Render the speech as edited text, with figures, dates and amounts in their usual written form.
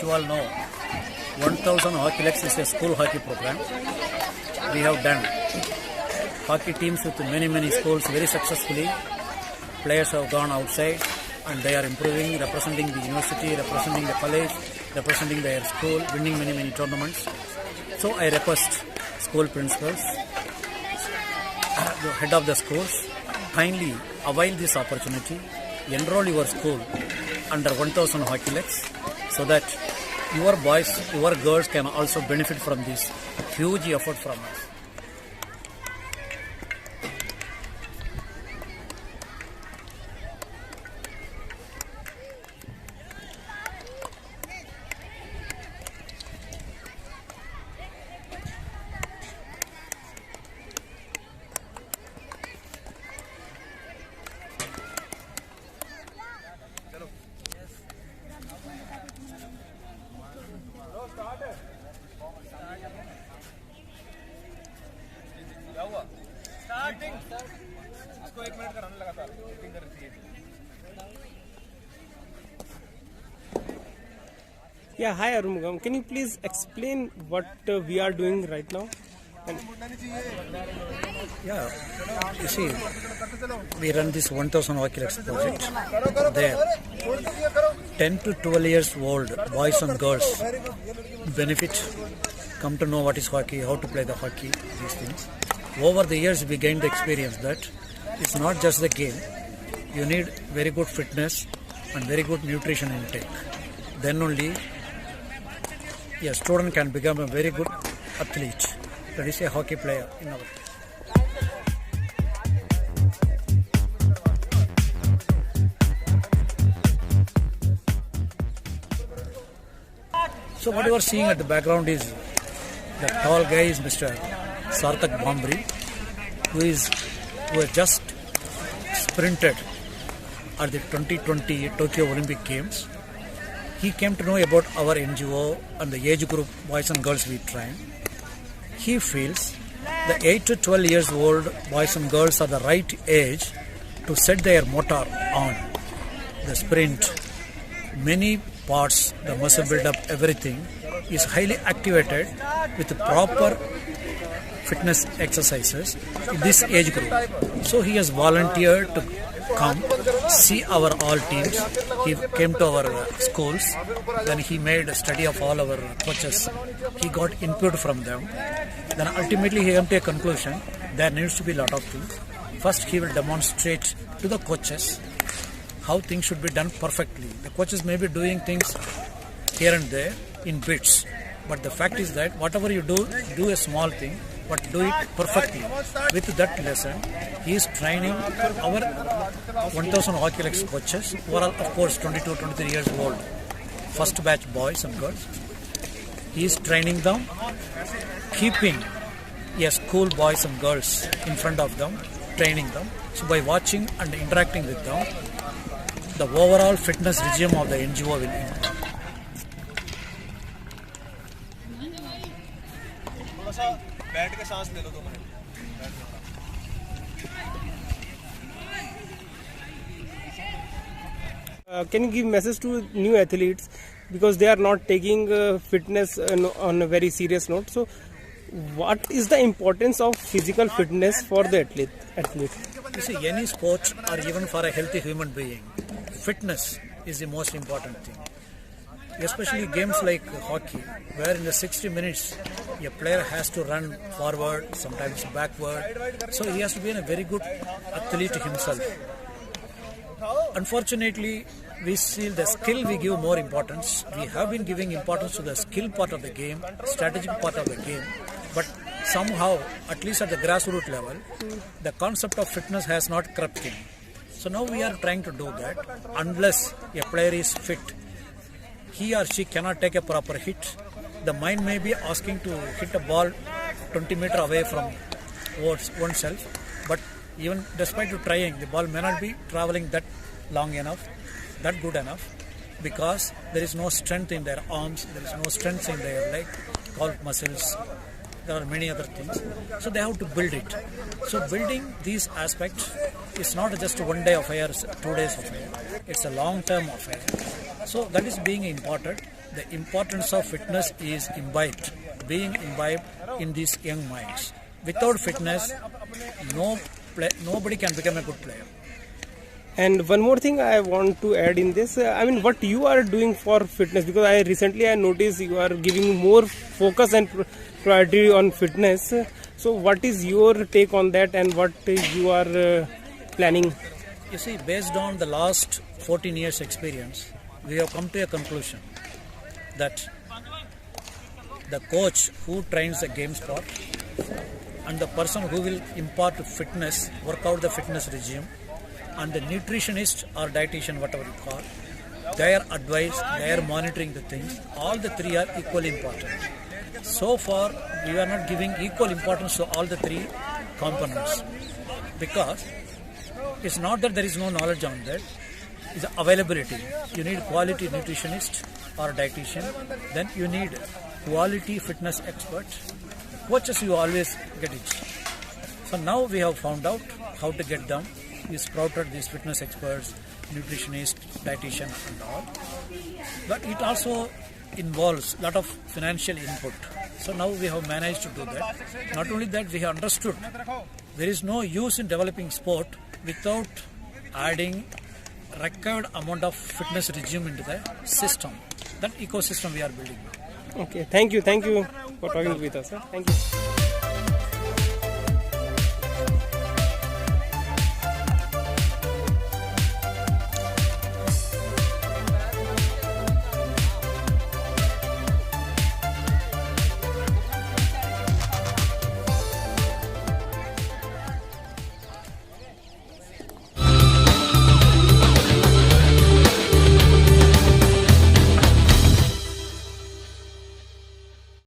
you all know, 1000 Hockey Leagues is a school hockey program. We have done hockey teams with many schools very successfully. Players have gone outside and they are improving, representing the university, representing the college, representing their school, winning many tournaments. So I request school principals, the head of the schools, kindly avail this opportunity, enroll your school under 1000 Hockey Leagues so that your boys, your girls can also benefit from this huge effort from us. Yeah, hi Arumugam. Can you please explain what we are doing right now? Yeah, you see, we run this 1000 Hockey Leagues project. There, 10 to 12 years old boys and girls benefit, come to know what is hockey, how to play the hockey, these things. Over the years, we gained the experience that it's not just the game. You need very good fitness and very good nutrition intake. Then only a student can become a very good athlete. That is a hockey player in our case. So what you are seeing at the background is the tall guy is Mr. Sarthak Bhambri, who has just sprinted at the 2020 Tokyo Olympic Games. He came to know about our NGO and the age group boys and girls we train. He feels the 8 to 12 years old boys and girls are the right age to set their motor on. The sprint, many parts, the muscle build-up, everything is highly activated with the proper fitness exercises in this age group. So he has volunteered to come see our all teams. He came to our schools, then he made a study of all our coaches. He got input from them. Then ultimately he came to a conclusion there needs to be a lot of things. First he will demonstrate to the coaches how things should be done perfectly. The coaches may be doing things here and there in bits, but the fact is that whatever you do a small thing, but do it perfectly. With that lesson, he is training our 1000 Hockey Leagues coaches, who are of course 22, 23 years old, first batch boys and girls. He is training them, keeping a school boys and girls in front of them, training them. So by watching and interacting with them, the overall fitness regime of the NGO will improve. Can you give message to new athletes because they are not taking fitness on a very serious note? So, what is the importance of physical fitness for the athlete? You see, any sport or even for a healthy human being, fitness is the most important thing. Especially games like hockey, where in the 60 minutes a player has to run forward, sometimes backward. So he has to be a very good athlete himself. Unfortunately, we see the skill we give more importance. We have been giving importance to the skill part of the game, strategic part of the game, but somehow, at least at the grassroots level, the concept of fitness has not crept in. So now we are trying to do that. Unless a player is fit, he or she cannot take a proper hit. The mind may be asking to hit a ball 20 meters away from oneself, but even despite trying, the ball may not be traveling that long enough, that good enough, because there is no strength in their arms, there is no strength in their leg, calf muscles, there are many other things. So they have to build it. So building these aspects is not just one day affair, 2 days affair. It's a long-term affair. So that is being important. the importance of fitness is being imbibed in these young minds. Without fitness, nobody can become a good player. And one more thing I want to add in this, I mean, what you are doing for fitness, because I recently noticed you are giving more focus and priority on fitness. So what is your take on that, and what you are planning? You see, based on the last 14 years experience, we have come to a conclusion that the coach who trains the game sport and the person who will impart fitness, work out the fitness regime, and the nutritionist or dietitian, whatever you call, their advice, their monitoring the things, all the three are equally important. So far, we are not giving equal importance to all the three components, because it's not that there is no knowledge on that, it's availability. You need quality nutritionist or dietitian, then you need quality fitness expert. Coaches, you always get it. So now we have found out how to get them. We sprouted these fitness experts, nutritionist, dietitian and all. But it also involves a lot of financial input. So now we have managed to do that. Not only that, we have understood there is no use in developing sport without adding required amount of fitness regime into the system. That ecosystem we are building now. Okay, thank you for talking with us. Sir. Thank you.